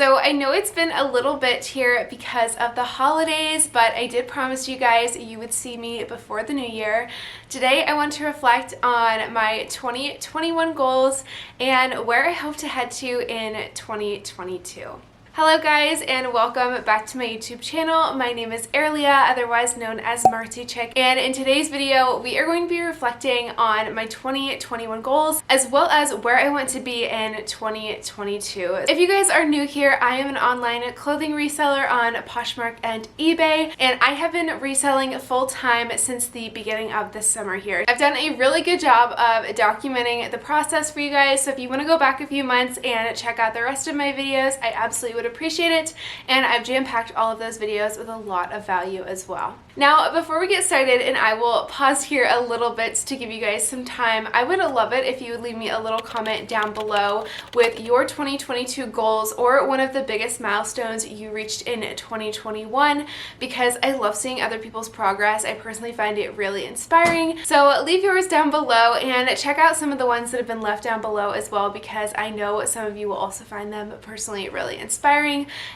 So I know it's been a little bit here because of the holidays, but I did promise you guys you would see me before the new year. Today I want to reflect on my 2021 goals and where I hope to head to in 2022. Hello guys, and welcome back to my YouTube channel. My name is Erlia, otherwise known as martziechic, and in today's video we are going to be reflecting on my 2021 goals as well as where I want to be in 2022. If you guys are new here, I am an online clothing reseller on Poshmark and eBay, and I have been reselling full-time since the beginning of this summer here. I've done a really good job of documenting the process for you guys, so if you want to go back a few months and check out the rest of my videos, I absolutely would appreciate it, and I've jam-packed all of those videos with a lot of value as well. Now, before we get started, and I will pause here a little bit to give you guys some time, I would love it if you would leave me a little comment down below with your 2022 goals or one of the biggest milestones you reached in 2021, because I love seeing other people's progress. I personally find it really inspiring. So leave yours down below and check out some of the ones that have been left down below as well, because I know some of you will also find them personally really inspiring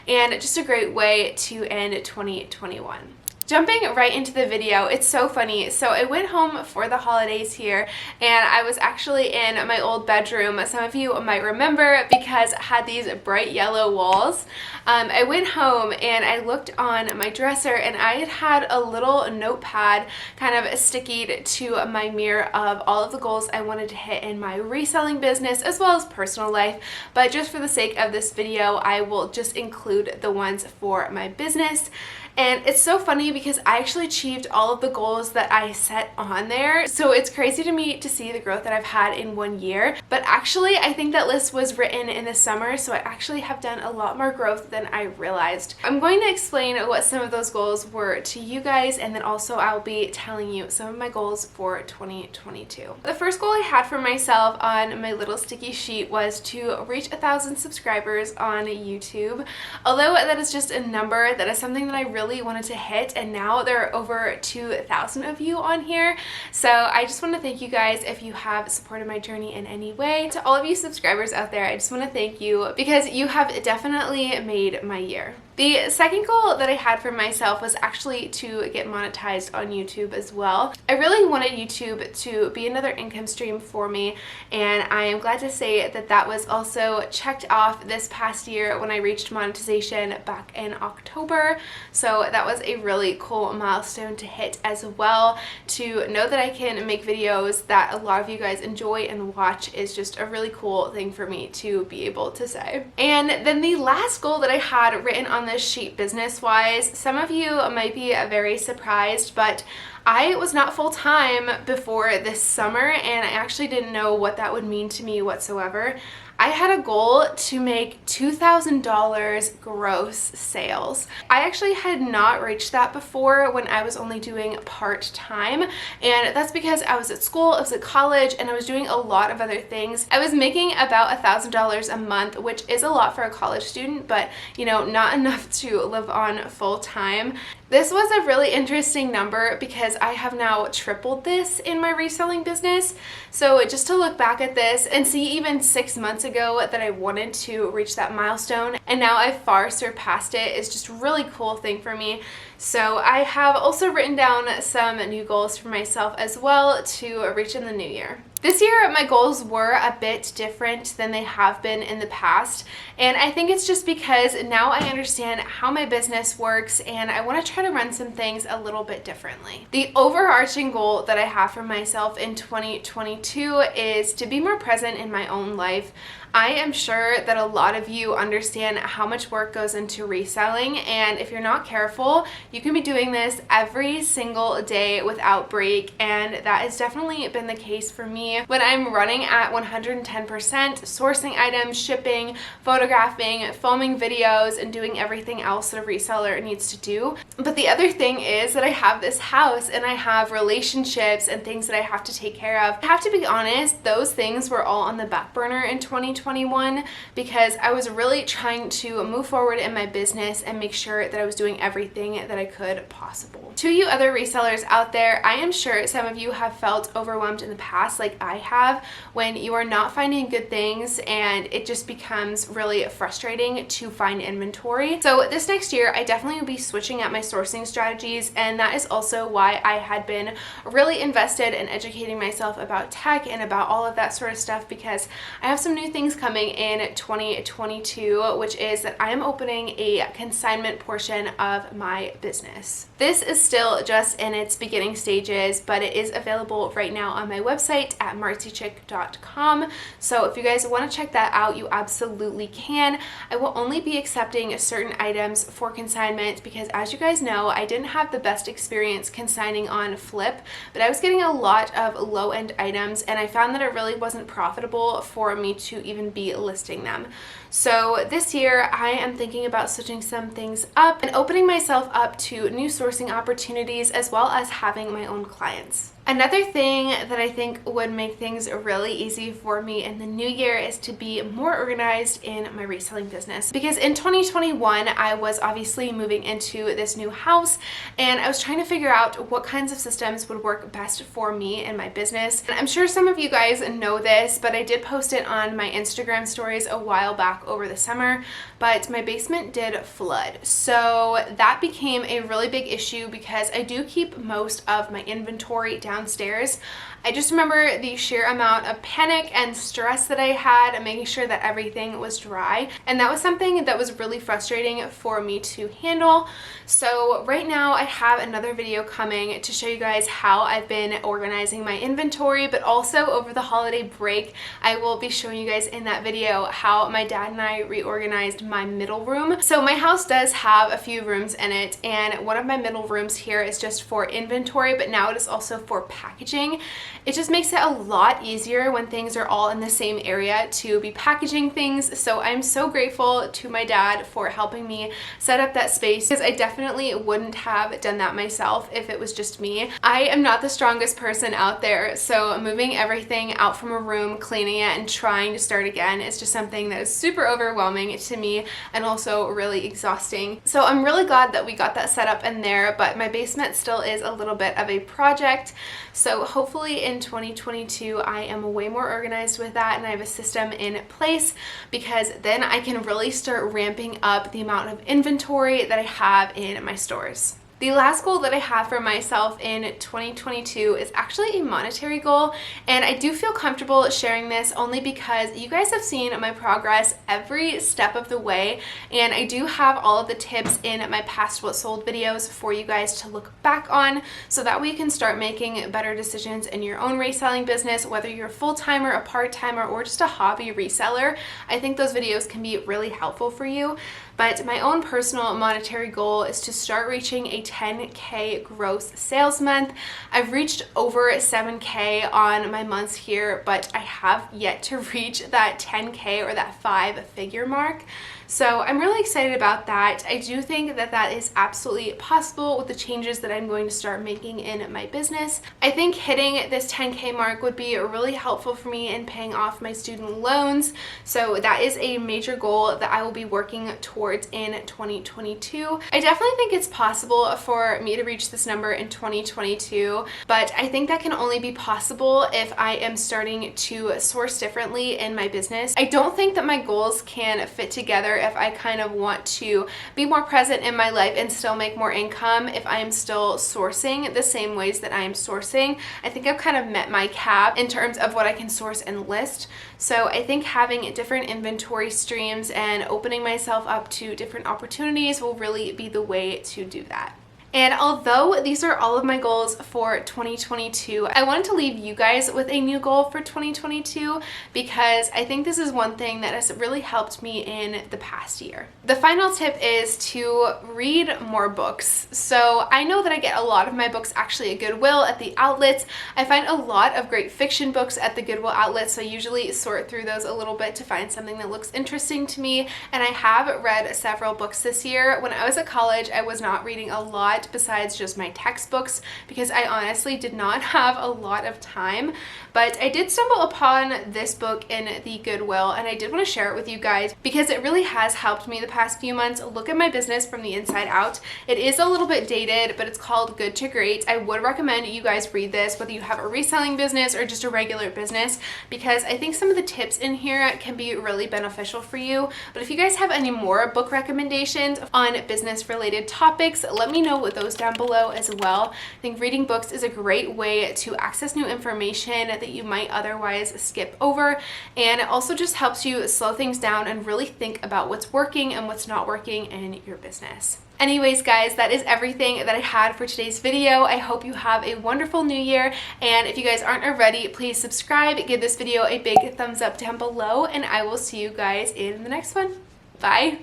and just a great way to end 2021. Jumping right into the video, it's so funny. So I went home for the holidays here, and I was actually in my old bedroom. Some of you might remember because it had these bright yellow walls. I went home and I looked on my dresser, and I had a little notepad kind of stickied to my mirror of all of the goals I wanted to hit in my reselling business as well as personal life. But just for the sake of this video, I will just include the ones for my business. And it's so funny because I actually achieved all of the goals that I set on there. So it's crazy to me to see the growth that I've had in 1 year. But actually, I think that list was written in the summer, so I actually have done a lot more growth than I realized. I'm going to explain what some of those goals were to you guys, and then also I'll be telling you some of my goals for 2022. The first goal I had for myself on my little sticky sheet was to reach 1,000 subscribers on YouTube. Although that is just a number, that is something that I really wanted to hit, and now there are over 2,000 of you on here. So I just want to thank you guys if you have supported my journey in any way. To all of you subscribers out there, I just want to thank you because you have definitely made my year. The second goal that I had for myself was actually to get monetized on YouTube as well. I really wanted YouTube to be another income stream for me, and I am glad to say that that was also checked off this past year when I reached monetization back in October. So that was a really cool milestone to hit as well. To know that I can make videos that a lot of you guys enjoy and watch is just a really cool thing for me to be able to say. And then the last goal that I had written on this sheet business-wise, some of you might be very surprised, but I was not full-time before this summer, and I actually didn't know what that would mean to me whatsoever. I had a goal to make $2,000 gross sales. I actually had not reached that before when I was only doing part-time, and that's because I was at school, I was at college, and I was doing a lot of other things. I was making about $1,000 a month, which is a lot for a college student, but you know, not enough to live on full-time. This was a really interesting number because I have now tripled this in my reselling business. So just to look back at this and see even 6 months ago that I wanted to reach that milestone, and now I've far surpassed it, is just a really cool thing for me. So I have also written down some new goals for myself as well to reach in the new year. This year, my goals were a bit different than they have been in the past, and I think it's just because now I understand how my business works, and I want to try to run some things a little bit differently. The overarching goal that I have for myself in 2022 is to be more present in my own life. I am sure that a lot of you understand how much work goes into reselling, and if you're not careful, you can be doing this every single day without break, and that has definitely been the case for me when I'm running at 110%, sourcing items, shipping, photographing, filming videos, and doing everything else that a reseller needs to do. But the other thing is that I have this house, and I have relationships and things that I have to take care of. I have to be honest, those things were all on the back burner in 2020. 2021 because I was really trying to move forward in my business and make sure that I was doing everything that I could possible. To you other resellers out there, I am sure some of you have felt overwhelmed in the past like I have when you are not finding good things and it just becomes really frustrating to find inventory. So this next year, I definitely will be switching up my sourcing strategies, and that is also why I had been really invested in educating myself about tech and about all of that sort of stuff, because I have some new things coming in 2022, which is that I am opening a consignment portion of my business. This is still just in its beginning stages, but it is available right now on my website at martziechic.com. So if you guys want to check that out, you absolutely can. I will only be accepting certain items for consignment because, as you guys know, I didn't have the best experience consigning on Flip, but I was getting a lot of low-end items and I found that it really wasn't profitable for me to even be listing them. So this year I am thinking about switching some things up and opening myself up to new sourcing opportunities as well as having my own clients. Another thing that I think would make things really easy for me in the new year is to be more organized in my reselling business. Because in 2021, I was obviously moving into this new house and I was trying to figure out what kinds of systems would work best for me and my business. And I'm sure some of you guys know this, but I did post it on my Instagram stories a while back over the summer, but my basement did flood. So that became a really big issue because I do keep most of my inventory downstairs. I just remember the sheer amount of panic and stress that I had and making sure that everything was dry. And that was something that was really frustrating for me to handle. So right now I have another video coming to show you guys how I've been organizing my inventory, but also over the holiday break, I will be showing you guys in that video how my dad and I reorganized my middle room. So my house does have a few rooms in it, and one of my middle rooms here is just for inventory, but now it is also for packaging. It just makes it a lot easier when things are all in the same area to be packaging things. So I'm so grateful to my dad for helping me set up that space, because I definitely wouldn't have done that myself if it was just me. I am not the strongest person out there, so moving everything out from a room, cleaning it, and trying to start again is just something that is super overwhelming to me and also really exhausting. So I'm really glad that we got that set up in there, but my basement still is a little bit of a project. So hopefully in 2022 I am way more organized with that and I have a system in place, because then I can really start ramping up the amount of inventory that I have in my stores. The last goal that I have for myself in 2022 is actually a monetary goal, and I do feel comfortable sharing this only because you guys have seen my progress every step of the way, and I do have all of the tips in my past what sold videos for you guys to look back on, so that way you can start making better decisions in your own reselling business, whether you're a full-timer, a part-timer, or just a hobby reseller. I think those videos can be really helpful for you. But my own personal monetary goal is to start reaching a 10K gross sales month. I've reached over 7K on my months here, but I have yet to reach that 10K or that 5-figure mark. So I'm really excited about that. I do think that that is absolutely possible with the changes that I'm going to start making in my business. I think hitting this 10K mark would be really helpful for me in paying off my student loans. So that is a major goal that I will be working towards in 2022. I definitely think it's possible for me to reach this number in 2022, but I think that can only be possible if I am starting to source differently in my business. I don't think that my goals can fit together if I kind of want to be more present in my life and still make more income if I am still sourcing the same ways that I am sourcing. I think I've kind of met my cap in terms of what I can source and list. So I think having different inventory streams and opening myself up to different opportunities will really be the way to do that. And although these are all of my goals for 2022, I wanted to leave you guys with a new goal for 2022 because I think this is one thing that has really helped me in the past year. The final tip is to read more books. So I know that I get a lot of my books actually at Goodwill at the outlets. I find a lot of great fiction books at the Goodwill outlets, so I usually sort through those a little bit to find something that looks interesting to me. And I have read several books this year. When I was at college, I was not reading a lot lot besides just my textbooks, because I honestly did not have a lot of time. But I did stumble upon this book in the Goodwill, and I did want to share it with you guys because it really has helped me the past few months look at my business from the inside out. It is a little bit dated, but it's called Good to Great. I would recommend you guys read this, whether you have a reselling business or just a regular business, because I think some of the tips in here can be really beneficial for you. But if you guys have any more book recommendations on business related topics, let me know with those down below as well. I think reading books is a great way to access new information that you might otherwise skip over, and it also just helps you slow things down and really think about what's working and what's not working in your business. Anyways, guys, that is everything that I had for today's video. I hope you have a wonderful new year, and if you guys aren't already, please subscribe, give this video a big thumbs up down below, and I will see you guys in the next one. Bye!